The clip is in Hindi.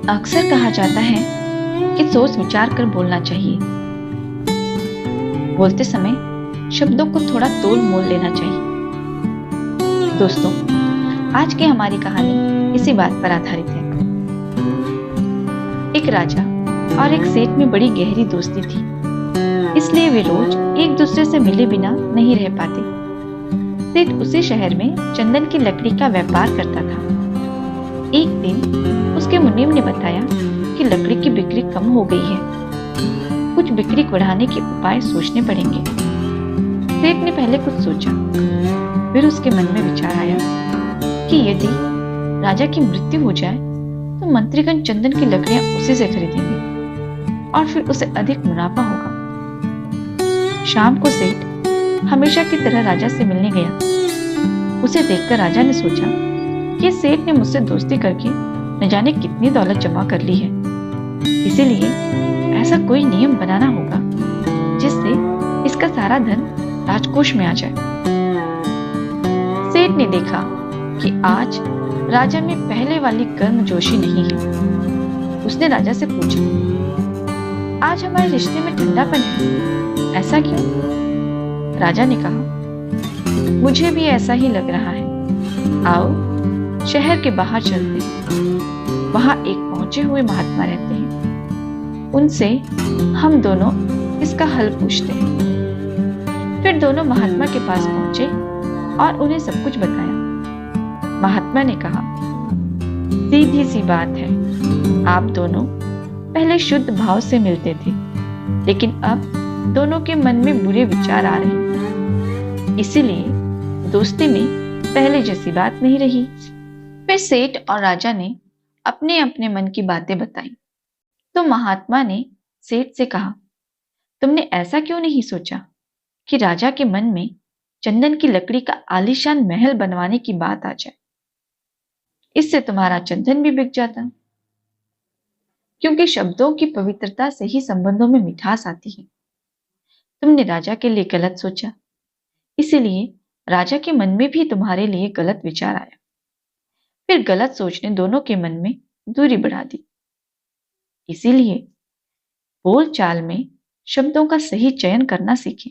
अक्सर कहा जाता है कि सोच विचार कर बोलना चाहिए। बोलते समय शब्दों को थोड़ा तोल मोल लेना चाहिए। दोस्तों, आज की हमारी कहानी इसी बात पर आधारित है। एक राजा और एक सेठ में बड़ी गहरी दोस्ती थी, इसलिए वे रोज एक दूसरे से मिले बिना नहीं रह पाते। सेठ उसी शहर में चंदन की लकड़ी का व्यापार करता था। एक दिन उसके मुनीम ने बताया कि लकड़ी की बिक्री कम हो गई है, कुछ बिक्री बढ़ाने के उपाय सोचने पड़ेंगे। सेठ ने पहले कुछ सोचा, फिर उसके मन में विचार आया कि यदि राजा की मृत्यु हो जाए तो मंत्रीगण चंदन की लकड़ियां उसी से खरीदेंगे और फिर उसे अधिक मुनाफा होगा। शाम को सेठ हमेशा की तरह राजा से मिलने गया। उसे देखकर राजा ने सोचा कि सेठ ने मुझसे दोस्ती करके न जाने कितनी दौलत जमा कर ली है, इसीलिए ऐसा कोई नियम बनाना होगा जिससे इसका सारा धन राजकोष में आ जाए। सेठ ने देखा कि आज राजा में पहले वाली गर्मजोशी नहीं है। उसने राजा से पूछा, आज हमारे रिश्ते में ठंडापन है, ऐसा क्यों? राजा ने कहा, मुझे भी ऐसा ही लग रहा है। आओ शहर के बाहर चलते हैं, वहां एक पहुंचे हुए महात्मा रहते हैं, उनसे हम दोनों इसका हल पूछते हैं। फिर दोनों महात्मा के पास पहुंचे और उन्हें सब कुछ बताया। महात्मा ने कहा, सीधी सी बात है, आप दोनों पहले शुद्ध भाव से मिलते थे, लेकिन अब दोनों के मन में बुरे विचार आ रहे हैं, इसीलिए दोस्ती में पहले जैसी बात नहीं रही। फिर सेठ और राजा ने अपने अपने मन की बातें बताई। तो महात्मा ने सेठ से कहा, तुमने ऐसा क्यों नहीं सोचा कि राजा के मन में चंदन की लकड़ी का आलीशान महल बनवाने की बात आ जाए? इससे तुम्हारा चंदन भी बिक जाता, क्योंकि शब्दों की पवित्रता से ही संबंधों में मिठास आती है। तुमने राजा के लिए गलत सोचा, इसीलिए राजा के मन में भी तुम्हारे लिए गलत विचार आया। फिर गलत सोच ने दोनों के मन में दूरी बढ़ा दी। इसीलिए बोल चाल में शब्दों का सही चयन करना सीखें।